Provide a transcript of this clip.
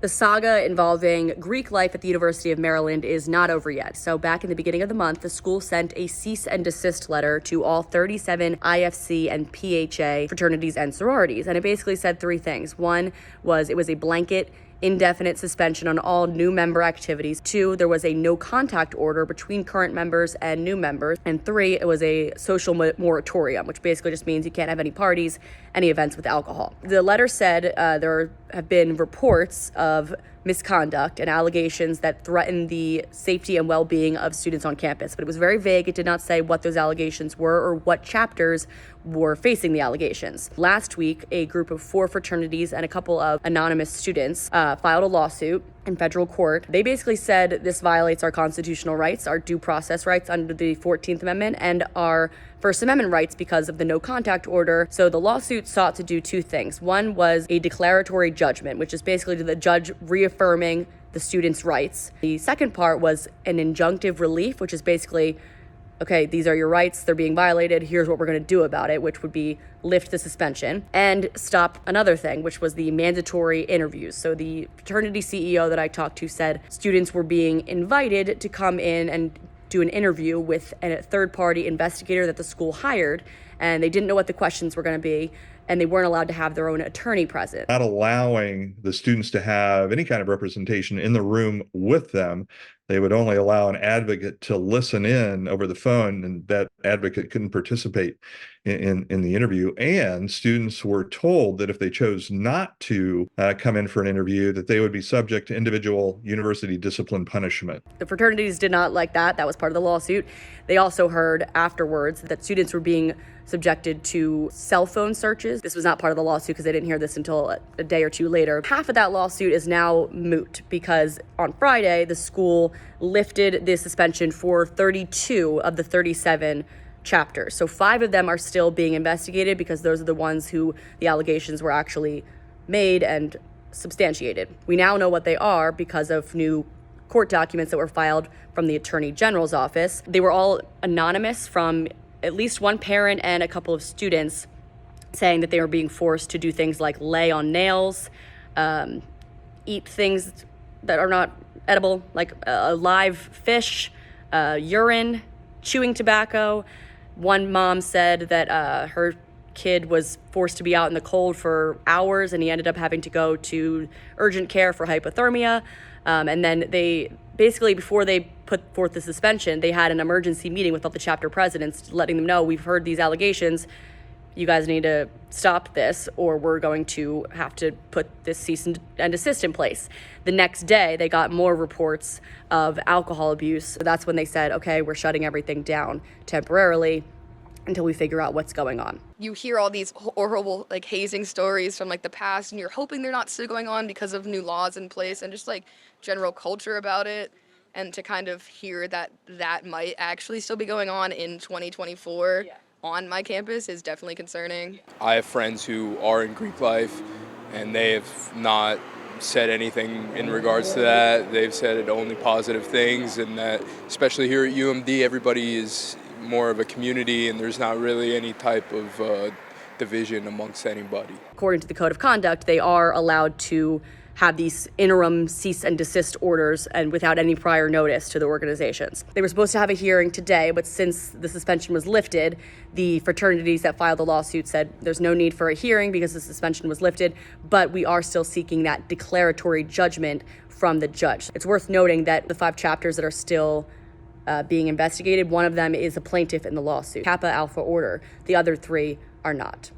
The saga involving Greek life at the University of Maryland is not over yet. So back in the beginning of the month, the school sent a cease and desist letter to all 37 IFC and PHA fraternities and sororities. And it basically said three things. One was it was a blanket indefinite suspension on all new member activities. Two, there was a no contact order between current members and new members. And three, it was a social moratorium, which basically just means you can't have any parties, any events with alcohol. The letter said there have been reports of misconduct and allegations that threaten the safety and well-being of students on campus. But it was very vague. It did not say what those allegations were or what chapters were facing the allegations. Last week, a group of 4 fraternities and a couple of anonymous students filed a lawsuit in federal court. They basically said this violates our constitutional rights, our due process rights under the 14th Amendment, and our First Amendment rights because of the no contact order. So the lawsuit sought to do 2 things. One was a declaratory judgment, which is basically the judge reaffirming the students' rights. The second part was an injunctive relief, which is basically, okay, these are your rights, they're being violated, here's what we're going to do about it, which would be lift the suspension and stop another thing, which was the mandatory interviews. So the fraternity CEO that I talked to said students were being invited to come in and do an interview with a third-party investigator that the school hired, and they didn't know what the questions were going to be, and they weren't allowed to have their own attorney present. Not allowing the students to have any kind of representation in the room with them. They would only allow an advocate to listen in over the phone, and that advocate couldn't participate in the interview. And students were told that if they chose not to come in for an interview, that they would be subject to individual university discipline punishment. The fraternities did not like that. That was part of the lawsuit. They also heard afterwards that students were being subjected to cell phone searches. This was not part of the lawsuit because they didn't hear this until a day or two later. Half of that lawsuit is now moot because on Friday, the school lifted the suspension for 32 of the 37 chapters. So 5 of them are still being investigated because those are the ones who the allegations were actually made and substantiated. We now know what they are because of new court documents that were filed from the Attorney General's office. They were all anonymous from at least one parent and a couple of students saying that they were being forced to do things like lay on nails, eat things that are not edible, like live fish, urine, chewing tobacco. One mom said that her kid was forced to be out in the cold for hours, and he ended up having to go to urgent care for hypothermia. And then they basically, before they put forth the suspension, they had an emergency meeting with all the chapter presidents, letting them know, we've heard these allegations. You guys need to stop this, or we're going to have to put this cease and desist in place. The next day, they got more reports of alcohol abuse. So that's when they said, okay, we're shutting everything down temporarily until we figure out what's going on. You hear all these horrible hazing stories from the past, and you're hoping they're not still going on because of new laws in place and just general culture about it. And to kind of hear that might actually still be going on in 2024 on my campus is definitely concerning. I have friends who are in Greek life, and they have not said anything in regards to that. They've said only positive things, and that especially here at UMD, everybody is more of a community, and there's not really any type of division amongst anybody. According to the Code of Conduct, they are allowed to have these interim cease and desist orders and without any prior notice to the organizations. They were supposed to have a hearing today, but since the suspension was lifted, the fraternities that filed the lawsuit said there's no need for a hearing because the suspension was lifted, but we are still seeking that declaratory judgment from the judge. It's worth noting that the 5 chapters that are still being investigated, one of them is a plaintiff in the lawsuit, Kappa Alpha Order. The other 3 are not.